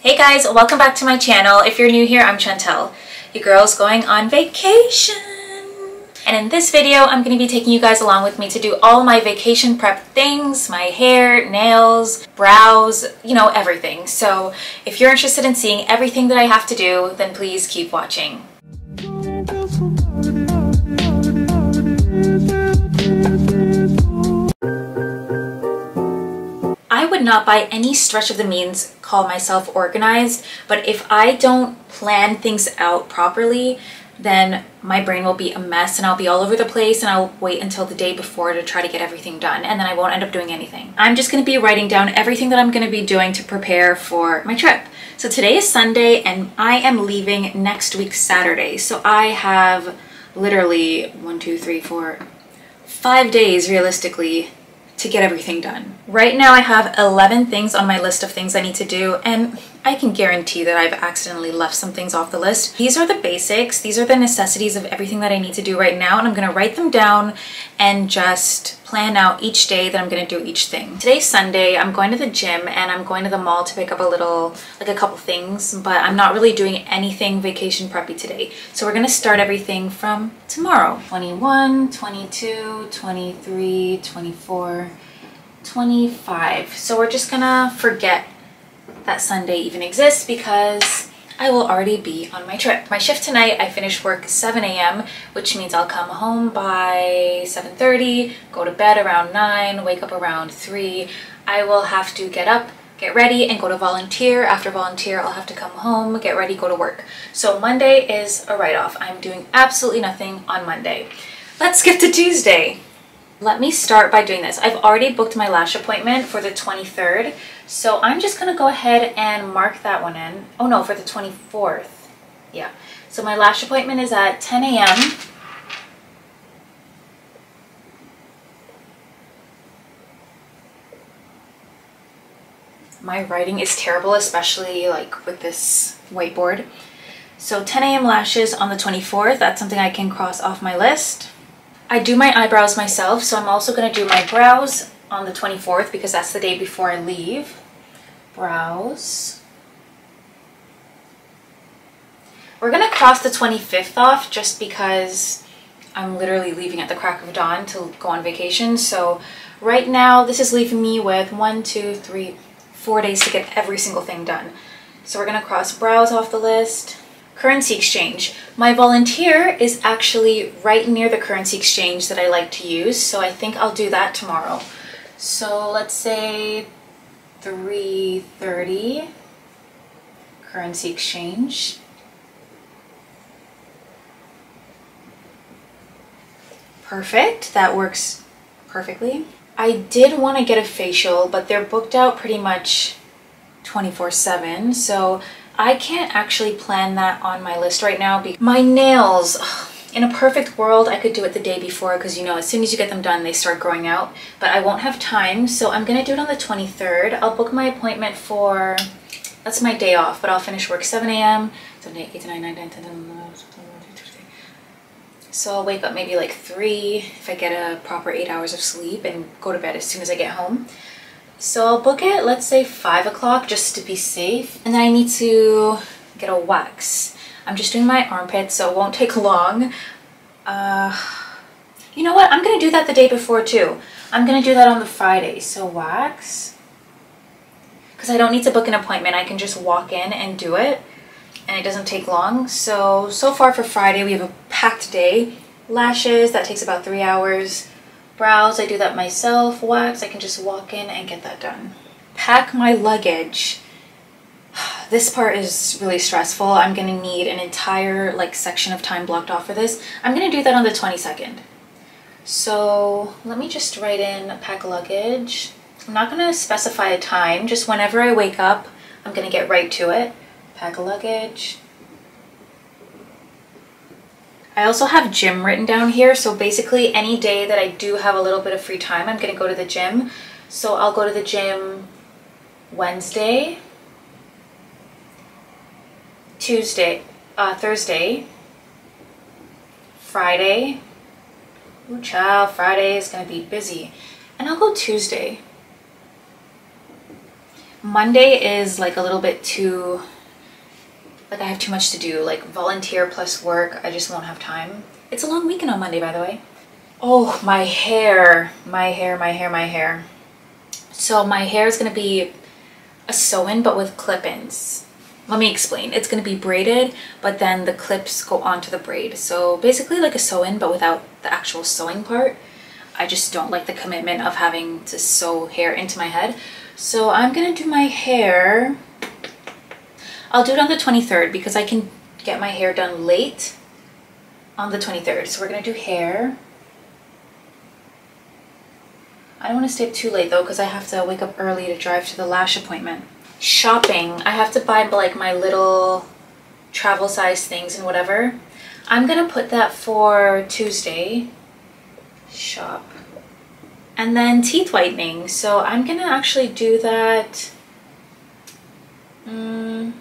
Hey guys, welcome back to my channel. If you're new here, I'm Chantel. Your girl's going on vacation. And in this video, I'm going to be taking you guys along with me to do all my vacation prep things, my hair, nails, brows, you know, everything. So if you're interested in seeing everything that I have to do, then please keep watching. I would not by any stretch of the means call myself organized, but if I don't plan things out properly, then my brain will be a mess and I'll be all over the place and I'll wait until the day before to try to get everything done, and then I won't end up doing anything. I'm just going to be writing down everything that I'm going to be doing to prepare for my trip. So today is Sunday and I am leaving next week Saturday. So I have literally 5 days realistically to get everything done. Right now I have 11 things on my list of things I need to do, and I can guarantee that I've accidentally left some things off the list. These are the basics, these are the necessities of everything that I need to do right now, and I'm gonna write them down and just plan out each day that I'm gonna do each thing. Today's Sunday, I'm going to the gym and I'm going to the mall to pick up a couple things, but I'm not really doing anything vacation preppy today. So we're gonna start everything from tomorrow. 21, 22, 23, 24, 25. So we're just gonna forget that Sunday even exists because I will already be on my trip. My shift tonight, I finish work 7 a.m., which means I'll come home by 7:30, go to bed around 9, wake up around 3. I will have to get up, get ready, and go to volunteer. After volunteer, I'll have to come home, get ready, go to work. So Monday is a write-off. I'm doing absolutely nothing on Monday. Let's skip to Tuesday. Let me start by doing this. I've already booked my lash appointment for the 23rd, so I'm just gonna go ahead and mark that one in. Oh no, for the 24th. Yeah. So my lash appointment is at 10 a.m. My writing is terrible, especially like with this whiteboard. So 10 a.m. lashes on the 24th. That's something I can cross off my list. I do my eyebrows myself, so I'm also going to do my brows on the 24th because that's the day before I leave. Brows. We're going to cross the 25th off just because I'm literally leaving at the crack of dawn to go on vacation. So right now, this is leaving me with 4 days to get every single thing done. So we're going to cross brows off the list. Currency exchange. My volunteer is actually right near the currency exchange that I like to use, so I think I'll do that tomorrow. So let's say 3:30 currency exchange. Perfect, that works perfectly. I did want to get a facial, but they're booked out pretty much 24/7, so I can't actually plan that on my list right now. My nails, in a perfect world, I could do it the day before because, you know, as soon as you get them done, they start growing out. But I won't have time, so I'm going to do it on the 23rd. I'll book my appointment for, that's my day off, but I'll finish work 7 a.m. 7, 8, 8, 9, 9, 10, 11, so I'll wake up maybe like 3 if I get a proper 8 hours of sleep and go to bed as soon as I get home. So I'll book it, let's say 5 o'clock just to be safe. And then I need to get a wax. I'm just doing my armpits, so it won't take long. You know what? I'm going to do that the day before too. I'm going to do that on the Friday. So wax. Because I don't need to book an appointment. I can just walk in and do it. And it doesn't take long. So far for Friday, we have a packed day. Lashes, that takes about 3 hours. Brows, I do that myself. Wax, I can just walk in and get that done. Pack my luggage. This part is really stressful. I'm gonna need an entire section of time blocked off for this. I'm gonna do that on the 22nd. So let me just write in pack luggage. I'm not gonna specify a time, just whenever I wake up, I'm gonna get right to it. Pack luggage. I also have gym written down here, so basically any day that I do have a little bit of free time, I'm going to go to the gym. So I'll go to the gym Wednesday, Thursday, Friday. Ooh, child, Friday is going to be busy. And I'll go Tuesday. Monday is like a little bit too, like I have too much to do, like volunteer plus work. I just won't have time. It's a long weekend on Monday, by the way. Oh, my hair. So my hair is gonna be a sew-in, but with clip-ins. Let me explain. It's gonna be braided, but then the clips go onto the braid. So basically like a sew-in, but without the actual sewing part. I just don't like the commitment of having to sew hair into my head. So I'm gonna do my hair. I'll do it on the 23rd because I can get my hair done late on the 23rd. So we're gonna do hair. I don't want to stay up too late though because I have to wake up early to drive to the lash appointment. Shopping. I have to buy like my little travel size things and whatever. I'm gonna put that for Tuesday. Shop. And then teeth whitening. So I'm gonna actually do that. I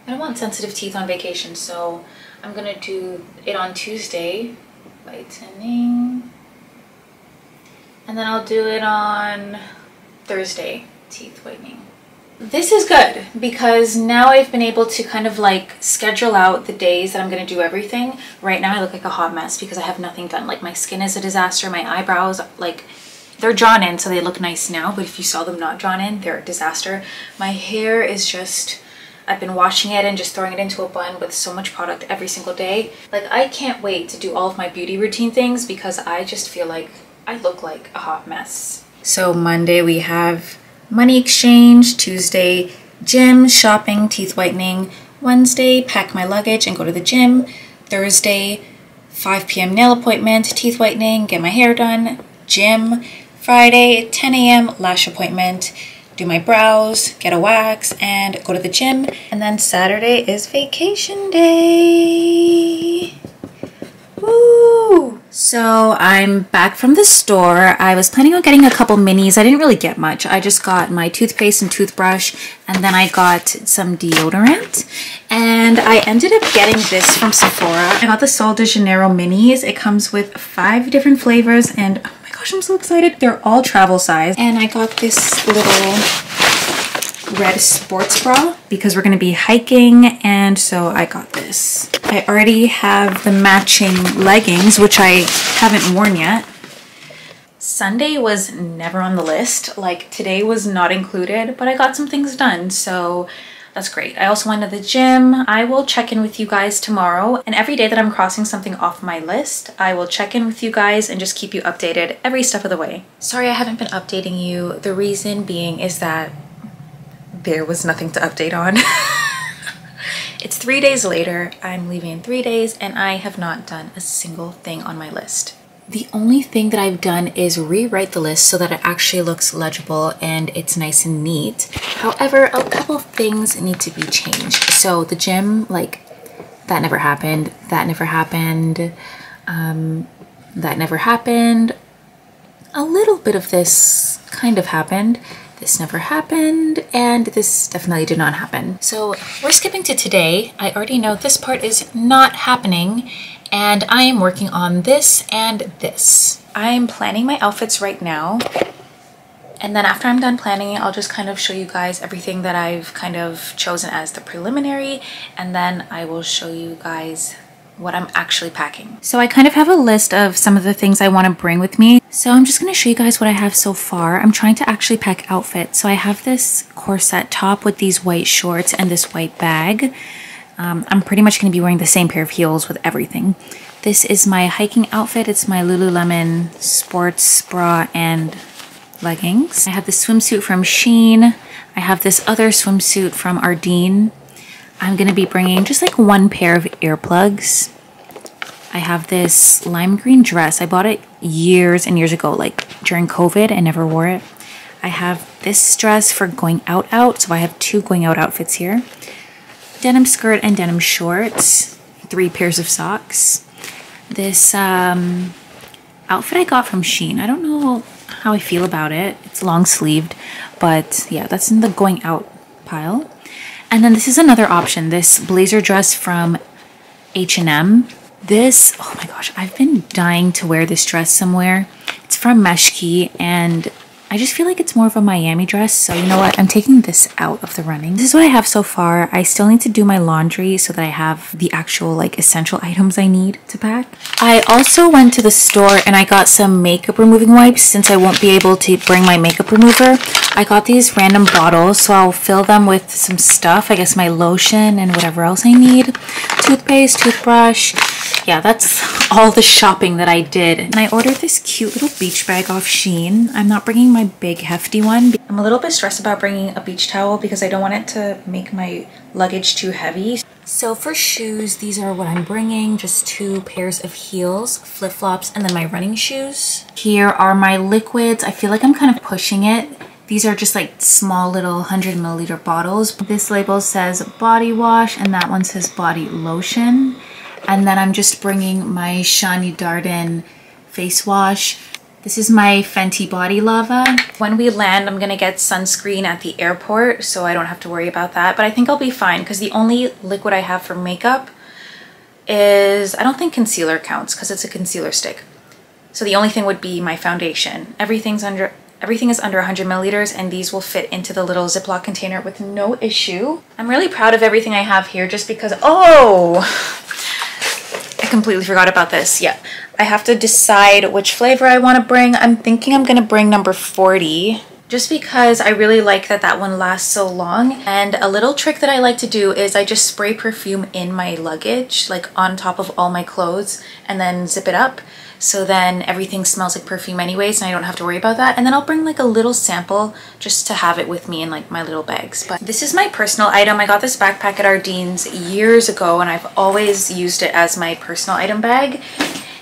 don't want sensitive teeth on vacation, so I'm gonna do it on Tuesday. Whitening. And then I'll do it on Thursday, teeth whitening. This is good because now I've been able to kind of like schedule out the days that I'm gonna do everything. Right now I look like a hot mess because I have nothing done. Like my skin is a disaster, my eyebrows, like they're drawn in so they look nice now, but if you saw them not drawn in, they're a disaster. My hair is just, I've been washing it and just throwing it into a bun with so much product every single day. Like I can't wait to do all of my beauty routine things because I just feel like I look like a hot mess. So Monday we have money exchange, Tuesday gym, shopping, teeth whitening, Wednesday pack my luggage and go to the gym, Thursday 5 p.m. nail appointment, teeth whitening, get my hair done, gym, Friday 10 a.m. lash appointment, do my brows, get a wax, and go to the gym. And then Saturday is vacation day. Woo! So I'm back from the store. I was planning on getting a couple minis. I didn't really get much. I just got my toothpaste and toothbrush, and then I got some deodorant. And I ended up getting this from Sephora. I got the Sol de Janeiro minis. It comes with 5 different flavors, and oh my gosh, I'm so excited. They're all travel size. And I got this little red sports bra because we're going to be hiking, and so I got this. I already have the matching leggings, which I haven't worn yet. Sunday was never on the list. Like today was not included, but I got some things done, so that's great. I also went to the gym. I will check in with you guys tomorrow, and every day that I'm crossing something off my list, I will check in with you guys and just keep you updated every step of the way. Sorry I haven't been updating you. The reason being is that there was nothing to update on. It's 3 days later. I'm leaving in 3 days and I have not done a single thing on my list. The only thing that I've done is rewrite the list so that it actually looks legible and it's nice and neat. However, a couple of things need to be changed. So the gym, like that never happened. That never happened. That never happened. A little bit of this kind of happened. This never happened, and this definitely did not happen. So we're skipping to today. I already know this part is not happening, and I am working on this and this. I'm planning my outfits right now, and then after I'm done planning, I'll just kind of show you guys everything that I've kind of chosen as the preliminary, and then I will show you guys what I'm actually packing. So I kind of have a list of some of the things I want to bring with me. So I'm just going to show you guys what I have so far. I'm trying to actually pack outfits. So I have this corset top with these white shorts and this white bag. I'm pretty much going to be wearing the same pair of heels with everything. This is my hiking outfit. It's my Lululemon sports bra and leggings. I have this swimsuit from Shein. I have this other swimsuit from Ardeen. I'm going to be bringing just like one pair of earplugs. I have this lime green dress. I bought it years and years ago, like during COVID. I never wore it. I have this dress for going out. So I have 2 going out outfits here. Denim skirt and denim shorts. 3 pairs of socks. This outfit I got from Shein. I don't know how I feel about it. It's long sleeved, but yeah, that's in the going out pile. And then this is another option, this blazer dress from H&M. This, oh my gosh, I've been dying to wear this dress somewhere. It's from Meshki, and I just feel like it's more of a Miami dress. So you know what? I'm taking this out of the running. This is what I have so far. I still need to do my laundry so that I have the actual like essential items I need to pack. I also went to the store and I got some makeup removing wipes since I won't be able to bring my makeup remover. I got these random bottles, so I'll fill them with some stuff. I guess my lotion and whatever else I need. Toothpaste, toothbrush. Yeah, that's all the shopping that I did. And I ordered this cute little beach bag off Shein. I'm not bringing my big hefty one. I'm a little bit stressed about bringing a beach towel because I don't want it to make my luggage too heavy. So for shoes, these are what I'm bringing. Just 2 pairs of heels, flip-flops, and then my running shoes. Here are my liquids. I feel like I'm kind of pushing it. These are just like small little 100 milliliter bottles. This label says body wash and that one says body lotion. And then I'm just bringing my Shani Darden face wash. This is my Fenty Body Lava. When we land, I'm gonna get sunscreen at the airport, so I don't have to worry about that. But I think I'll be fine because the only liquid I have for makeup is, I don't think concealer counts because it's a concealer stick. So the only thing would be my foundation. Everything is under 100 milliliters and these will fit into the little Ziploc container with no issue. I'm really proud of everything I have here just because, oh, I completely forgot about this. Yeah, I have to decide which flavor I want to bring. I'm thinking I'm going to bring number 40 just because I really like that that one lasts so long. And a little trick that I like to do is I just spray perfume in my luggage, like on top of all my clothes, and then zip it up. So then everything smells like perfume anyways and I don't have to worry about that. And then I'll bring like a little sample just to have it with me in like my little bags. But this is my personal item. I got this backpack at Ardene's years ago and I've always used it as my personal item bag.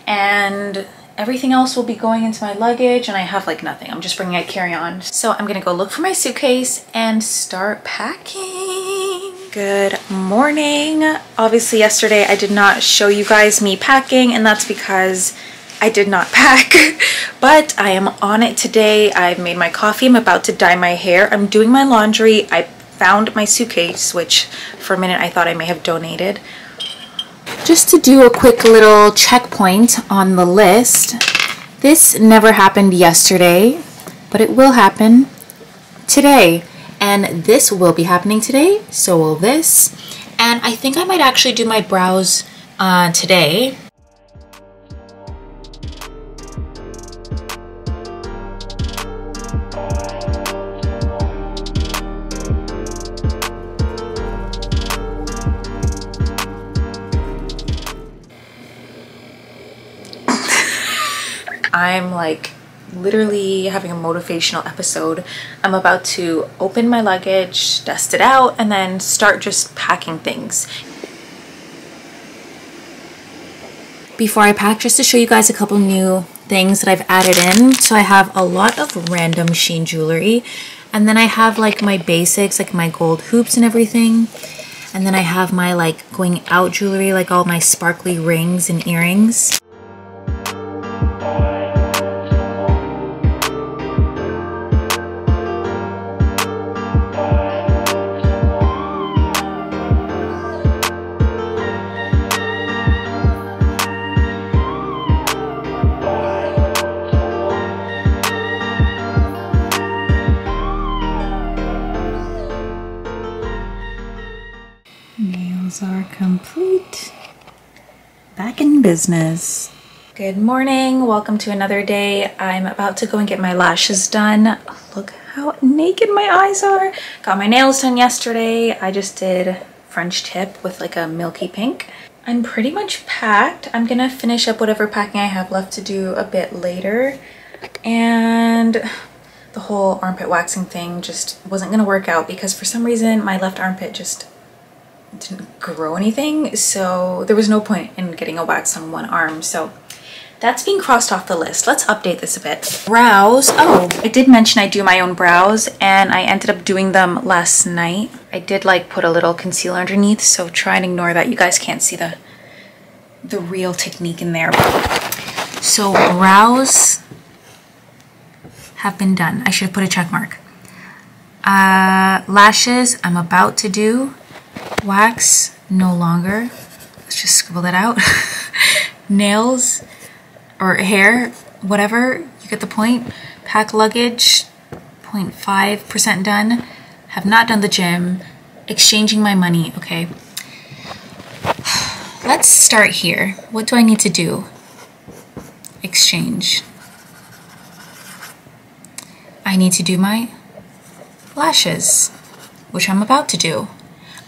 And everything else will be going into my luggage and I have like nothing. I'm just bringing a carry-on. So I'm gonna go look for my suitcase and start packing. Good morning. Obviously yesterday I did not show you guys me packing and that's because I did not pack, but I am on it today. I've made my coffee. I'm about to dye my hair. I'm doing my laundry. I found my suitcase, which for a minute I thought I may have donated. Just to do a quick little checkpoint on the list. This never happened yesterday, but it will happen today. And this will be happening today, so will this. And I think I might actually do my brows today. I'm like literally having a motivational episode. I'm about to open my luggage, dust it out, and then start just packing things. Before I pack, just to show you guys a couple new things that I've added in. So I have a lot of random Shein jewelry, and then I have like my basics, like my gold hoops and everything. And then I have my like going out jewelry, like all my sparkly rings and earrings. Nails are complete. Back in business. Good morning. Welcome to another day. I'm about to go and get my lashes done. Look how naked my eyes are. Got my nails done yesterday. I just did French tip with like a milky pink. I'm pretty much packed. I'm gonna finish up whatever packing I have left to do a bit later. And the whole armpit waxing thing just wasn't gonna work out because for some reason my left armpit just didn't grow anything, so there was no point in getting a wax on one arm. So that's being crossed off the list. Let's update this a bit. Brows. Oh, I did mention I do my own brows and I ended up doing them last night. I did like put a little concealer underneath, so try and ignore that. You guys can't see the real technique in there. So brows have been done. I should have put a check mark. Lashes I'm about to do. Wax no longer. Let's just scribble that out. Nails or hair, whatever, you get the point. Pack luggage, 0.5% done. Have not done the gym. Exchanging my money, okay. Let's start here. What do I need to do? Exchange. I need to do my lashes, which I'm about to do.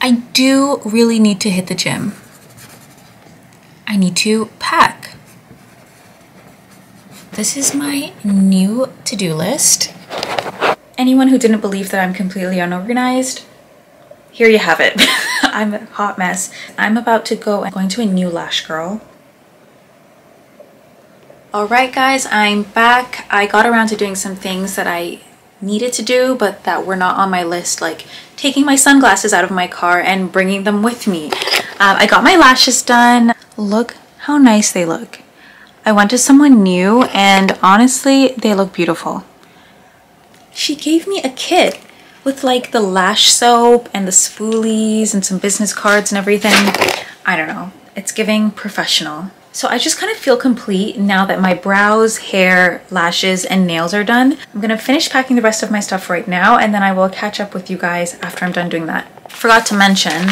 I do really need to hit the gym. I need to pack. This is my new to-do list. Anyone who didn't believe that I'm completely unorganized, here you have it. I'm a hot mess. I'm about to go. I'm going to a new lash girl. Alright guys, I'm back. I got around to doing some things that I needed to do but that were not on my list, like taking my sunglasses out of my car and bringing them with me. I got my lashes done. Look how nice they look. I went to someone new and honestly they look beautiful. She gave me a kit with like the lash soap and the spoolies and some business cards and everything. I don't know, it's giving professional. So I just kind of feel complete now that my brows, hair, lashes, and nails are done. I'm gonna finish packing the rest of my stuff right now and then I will catch up with you guys after I'm done doing that. Forgot to mention,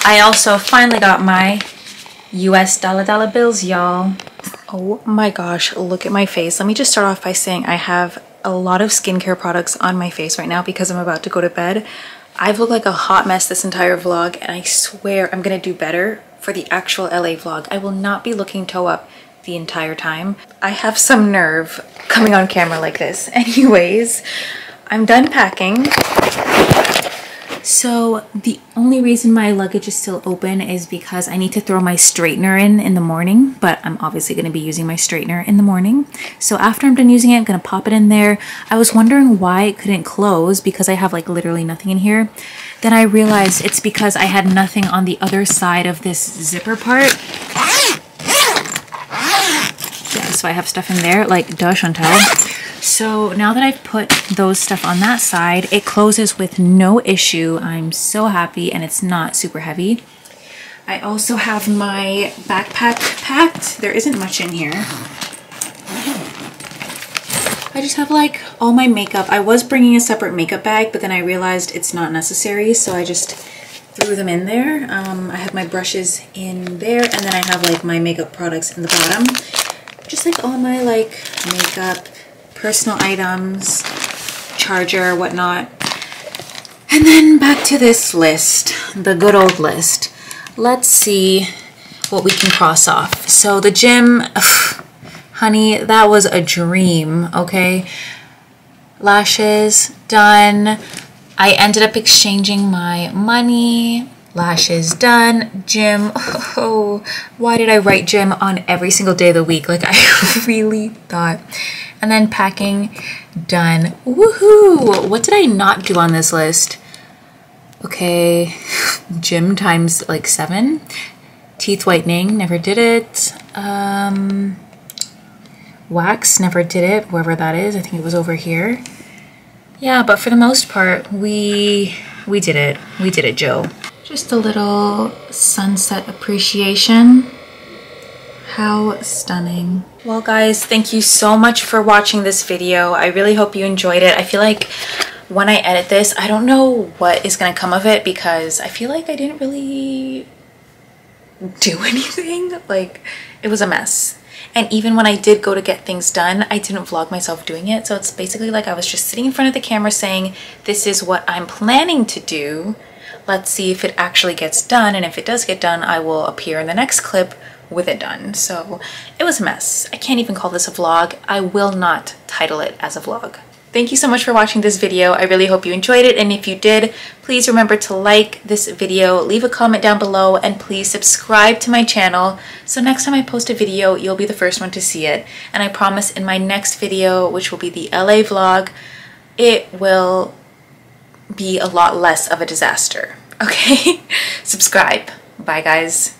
I also finally got my US dollar bills, y'all. Oh my gosh, look at my face. Let me just start off by saying I have a lot of skincare products on my face right now because I'm about to go to bed. I've looked like a hot mess this entire vlog and I swear I'm gonna do better for the actual LA vlog. I will not be looking toe up the entire time. I have some nerve coming on camera like this. Anyways, I'm done packing. So the only reason my luggage is still open is because I need to throw my straightener in the morning, but I'm obviously going to be using my straightener in the morning. So after I'm done using it, I'm going to pop it in there. I was wondering why it couldn't close because I have like literally nothing in here. Then I realized it's because I had nothing on the other side of this zipper part. Yeah, so I have stuff in there like duh, Chantel. So now that I've put those stuff on that side, it closes with no issue. I'm so happy and it's not super heavy. I also have my backpack packed. There isn't much in here. I just have like all my makeup. I was bringing a separate makeup bag, but then I realized it's not necessary. So I just threw them in there. I have my brushes in there and then I have like my makeup products in the bottom. Just like all my like makeup, personal items, charger, whatnot. And then back to this list, the good old list. Let's see what we can cross off. So the gym, honey, that was a dream, okay? Lashes, done. I ended up exchanging my money. Lashes done. Gym, oh, why did I write gym on every single day of the week? Like I really thought. And then packing, done. Woohoo! What did I not do on this list? Okay, gym times like 7. Teeth whitening, never did it. Wax, never did it, wherever that is. I think it was over here. Yeah, but for the most part, we did it. We did it, Joe. Just a little sunset appreciation. How stunning. Well guys, thank you so much for watching this video. I really hope you enjoyed it. I feel like when I edit this, I don't know what is gonna come of it because I feel like I didn't really do anything. Like, it was a mess. And even when I did go to get things done, I didn't vlog myself doing it. So it's basically like I was just sitting in front of the camera saying, this is what I'm planning to do. Let's see if it actually gets done. And if it does get done, I will appear in the next clip with it done. So it was a mess. I can't even call this a vlog. I will not title it as a vlog. Thank you so much for watching this video. I really hope you enjoyed it. And if you did, please remember to like this video, leave a comment down below, and please subscribe to my channel. So next time I post a video, you'll be the first one to see it. And I promise in my next video, which will be the LA vlog, it will be a lot less of a disaster. Okay? Subscribe. Bye guys.